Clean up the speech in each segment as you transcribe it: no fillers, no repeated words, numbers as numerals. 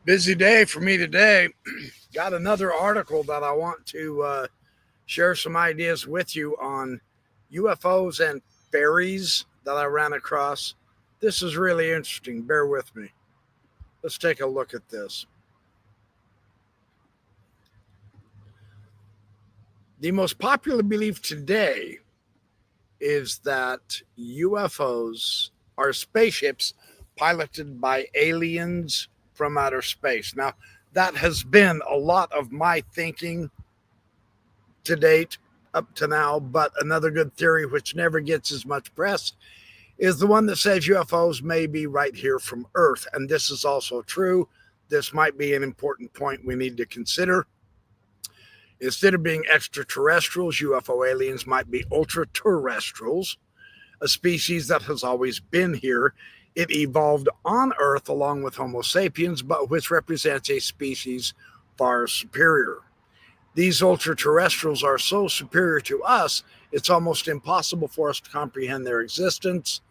Busy day for me today. Got another article that I want to share some ideas with you on UFOs and fairies that I ran across. This is really interesting. Bear with me. Let's take a look at this. The most popular belief today is that UFOs are spaceships piloted by aliens from outer space. Now, that has been a lot of my thinking to date up to now, but another good theory which never gets as much press is the one that says UFOs may be right here from Earth. And this is also true. This might be an important point we need to consider. Instead of being extraterrestrials, UFO aliens might be ultra-terrestrials, a species that has always been here. It evolved on Earth along with Homo sapiens, but which represents a species far superior. These ultra-terrestrials are so superior to us, it's almost impossible for us to comprehend their existence.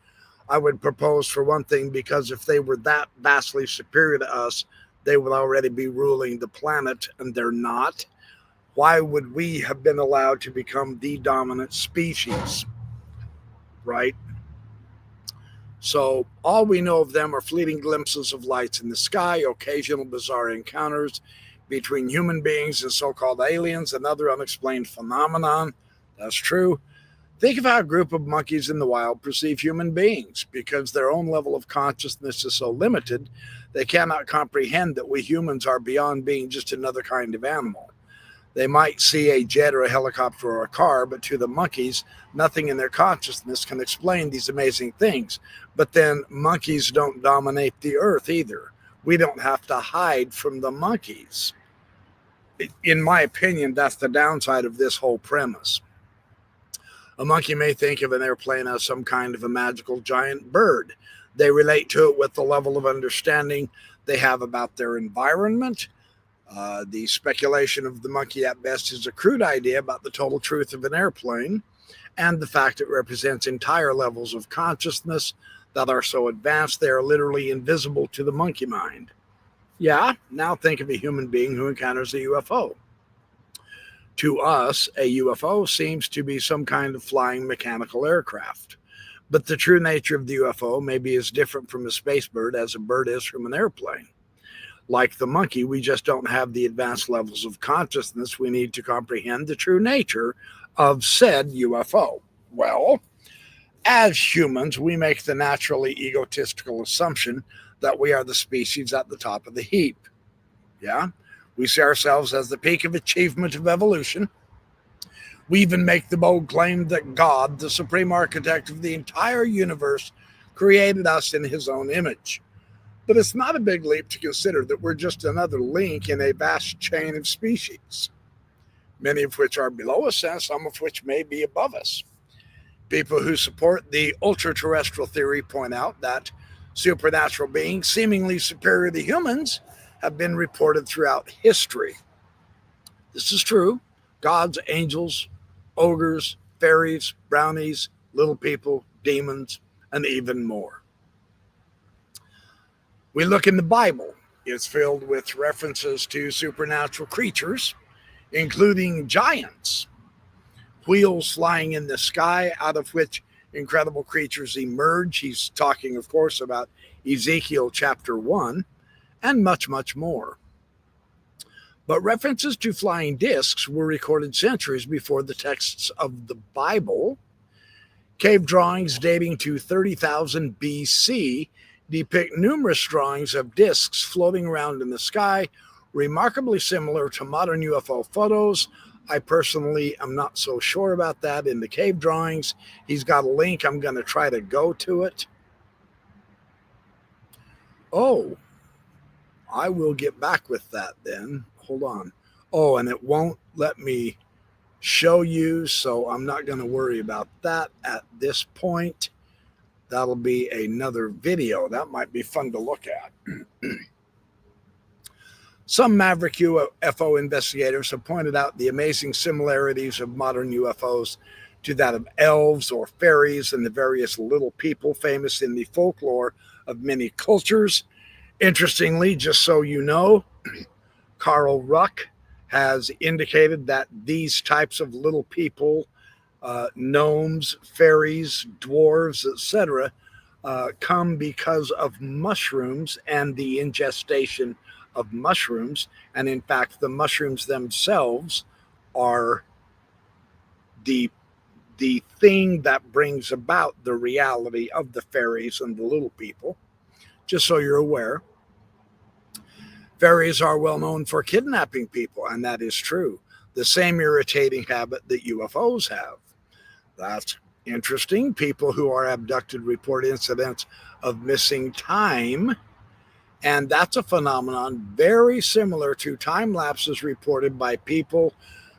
I would propose, for one thing, because if they were that vastly superior to us, they would already be ruling the planet, and they're not. Why would we have been allowed to become the dominant species? Right? So all we know of them are fleeting glimpses of lights in the sky, occasional bizarre encounters between human beings and so-called aliens, another unexplained phenomenon. That's true. Think of how a group of monkeys in the wild perceive human beings. Because their own level of consciousness is so limited, they cannot comprehend that we humans are beyond being just another kind of animal. They might see a jet or a helicopter or a car, but to the monkeys, nothing in their consciousness can explain these amazing things. But then monkeys don't dominate the earth either. We don't have to hide from the monkeys. In my opinion, that's the downside of this whole premise. A monkey may think of an airplane as some kind of a magical giant bird. They relate to it with the level of understanding they have about their environment. The speculation of the monkey at best is a crude idea about the total truth of an airplane and the fact it represents entire levels of consciousness that are so advanced they are literally invisible to the monkey mind. Yeah, now think of a human being who encounters a UFO. To us, a UFO seems to be some kind of flying mechanical aircraft. But the true nature of the UFO may be as different from a space bird as a bird is from an airplane. Like the monkey, we just don't have the advanced levels of consciousness we need to comprehend the true nature of said UFO. Well, as humans, we make the naturally egotistical assumption that we are the species at the top of the heap. Yeah? We see ourselves as the peak of achievement of evolution. We even make the bold claim that God, the supreme architect of the entire universe, created us in his own image. But it's not a big leap to consider that we're just another link in a vast chain of species, many of which are below us and some of which may be above us. People who support the ultra-terrestrial theory point out that supernatural beings seemingly superior to humans have been reported throughout history. This is true. Gods, angels, ogres, fairies, brownies, little people, demons, and even more. We look in the Bible. It's filled with references to supernatural creatures, including giants, wheels flying in the sky out of which incredible creatures emerge. He's talking, of course, about Ezekiel chapter 1, and much, much more. But references to flying discs were recorded centuries before the texts of the Bible. Cave drawings dating to 30,000 BC depict numerous drawings of discs floating around in the sky, remarkably similar to modern UFO photos. I personally am not so sure about that in the cave drawings. He's got a link. I'm going to try to go to it. Oh, I will get back with that then. Hold on. Oh, and it won't let me show you, so I'm not going to worry about that at this point. That'll be another video. That might be fun to look at. Some maverick UFO investigators have pointed out the amazing similarities of modern UFOs to that of elves or fairies and the various little people famous in the folklore of many cultures. Interestingly, just so you know, Carl Ruck has indicated that these types of little people, gnomes, fairies, dwarves, etc., come because of mushrooms and the ingestion of mushrooms. And in fact, the mushrooms themselves are the the thing that brings about the reality of the fairies and the little people. Just so you're aware, fairies are well known for kidnapping people, and that is true. The same irritating habit that UFOs have. That's interesting. People who are abducted report incidents of missing time, and that's a phenomenon very similar to time lapses reported by people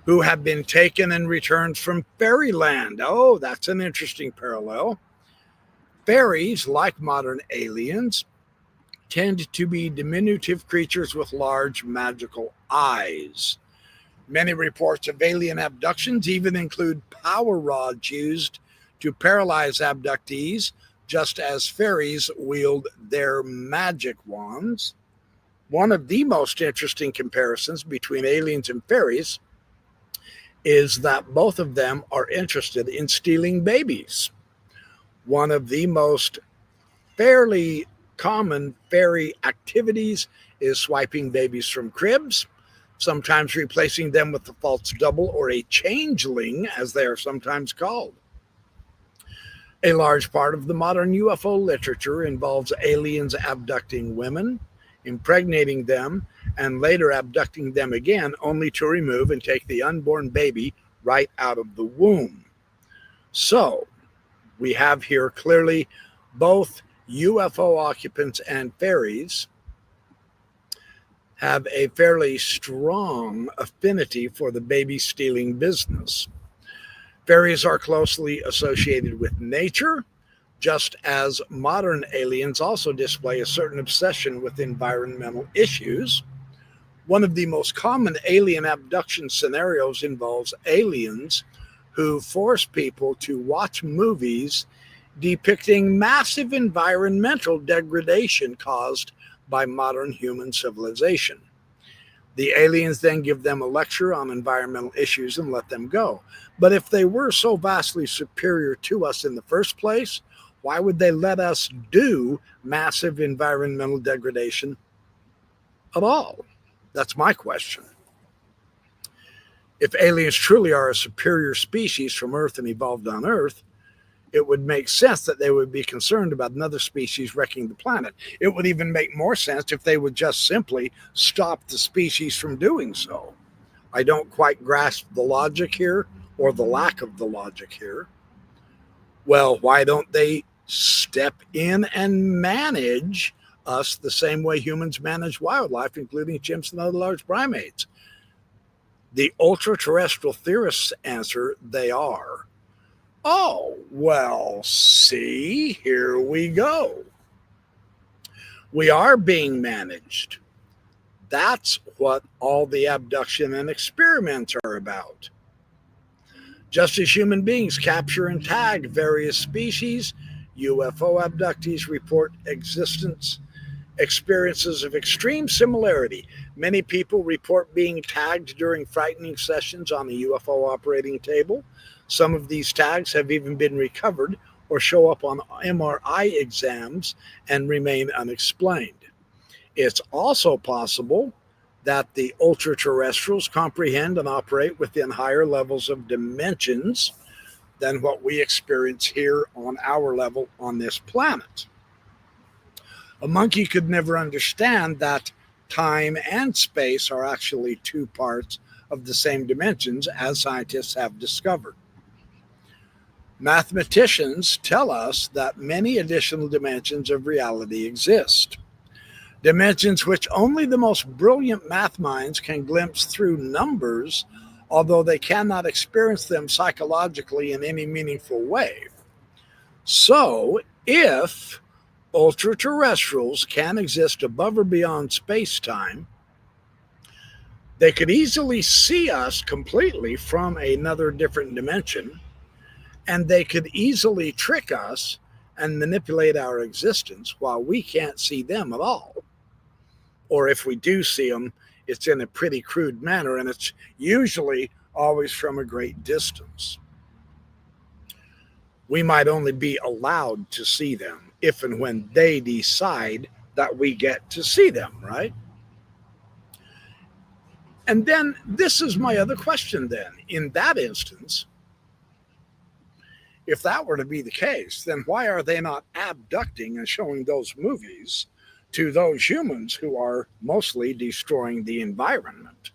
who have been taken and returned from fairyland. Oh, that's an interesting parallel. Fairies, like modern aliens, tend to be diminutive creatures with large magical eyes. Many reports of alien abductions even include power rods used to paralyze abductees, just as fairies wield their magic wands. One of the most interesting comparisons between aliens and fairies is that both of them are interested in stealing babies. One of the most fairly common fairy activities is swiping babies from cribs, sometimes replacing them with a false double or a changeling, as they are sometimes called. A large part of the modern UFO literature involves aliens abducting women, impregnating them, and later abducting them again, only to remove and take the unborn baby right out of the womb. So, we have here clearly both UFO occupants and fairies have a fairly strong affinity for the baby stealing business. Fairies are closely associated with nature, just as modern aliens also display a certain obsession with environmental issues. One of the most common alien abduction scenarios involves aliens who force people to watch movies depicting massive environmental degradation caused by modern human civilization. The aliens then give them a lecture on environmental issues and let them go. But if they were so vastly superior to us in the first place, why would they let us do massive environmental degradation at all? That's my question. If aliens truly are a superior species from Earth and evolved on Earth, it would make sense that they would be concerned about another species wrecking the planet. It would even make more sense if they would just simply stop the species from doing so. I don't quite grasp the logic here, or the lack of the logic here. Well, why don't they step in and manage us the same way humans manage wildlife, including chimps and other large primates? The ultra-terrestrial theorists answer they are. Oh, well, see, here we go. We are being managed. That's what all the abduction and experiments are about. Just as human beings capture and tag various species, UFO abductees report experiences of extreme similarity. Many people report being tagged during frightening sessions on the UFO operating table. Some of these tags have even been recovered or show up on MRI exams and remain unexplained. It's also possible that the ultra-terrestrials comprehend and operate within higher levels of dimensions than what we experience here on our level on this planet. A monkey could never understand that time and space are actually two parts of the same dimensions, as scientists have discovered. Mathematicians tell us that many additional dimensions of reality exist. Dimensions which only the most brilliant math minds can glimpse through numbers, although they cannot experience them psychologically in any meaningful way. So, if ultra-terrestrials can exist above or beyond space-time, they could easily see us completely from another different dimension, and they could easily trick us and manipulate our existence while we can't see them at all. or if we do see them, it's in a pretty crude manner, and it's usually always from a great distance. We might only be allowed to see them if and when they decide that we get to see them, right? And then this is my other question then. In that instance, if that were to be the case, then why are they not abducting and showing those movies to those humans who are mostly destroying the environment?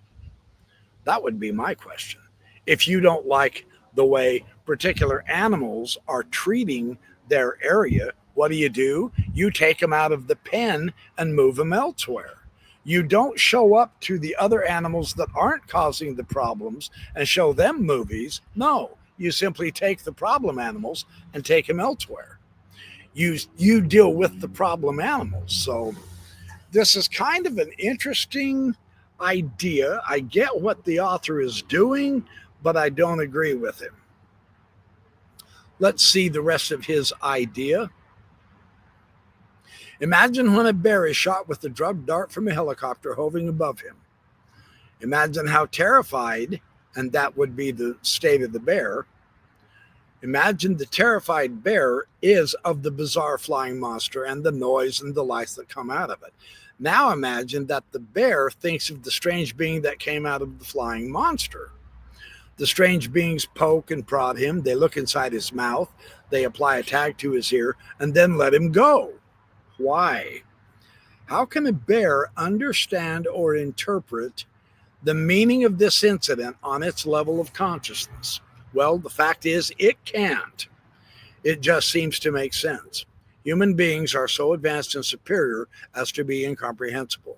That would be my question. If you don't like the way particular animals are treating their area, what do? You take them out of the pen and move them elsewhere. You don't show up to the other animals that aren't causing the problems and show them movies. No, you simply take the problem animals and take them elsewhere. You deal with the problem animals. So this is kind of an interesting idea. I get what the author is doing, but I don't agree with him. Let's see the rest of his idea. Imagine when a bear is shot with a drugged dart from a helicopter hovering above him. Imagine how terrified, and that would be the state of the bear. Imagine the terrified bear is of the bizarre flying monster and the noise and the lights that come out of it. Now imagine that the bear thinks of the strange being that came out of the flying monster. The strange beings poke and prod him. They look inside his mouth. They apply a tag to his ear and then let him go. Why? How can a bear understand or interpret the meaning of this incident on its level of consciousness? Well, the fact is it can't. It just seems to make sense. Human beings are so advanced and superior as to be incomprehensible.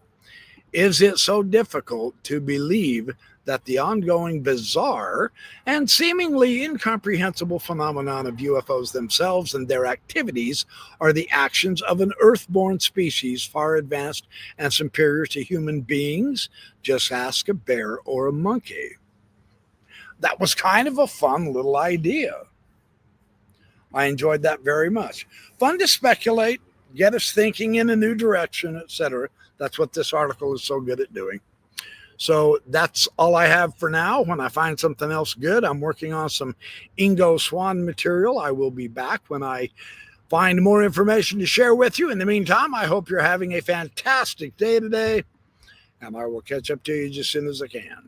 Is it so difficult to believe that the ongoing bizarre and seemingly incomprehensible phenomenon of UFOs themselves and their activities are the actions of an earth-born species far advanced and superior to human beings? Just ask a bear or a monkey. That was kind of a fun little idea. I enjoyed that very much. Fun to speculate, get us thinking in a new direction, etc. That's what this article is so good at doing. So that's all I have for now. When I find something else good, I'm working on some Ingo Swann material. I will be back when I find more information to share with you. In the meantime, I hope you're having a fantastic day today, and I will catch up to you just as soon as I can.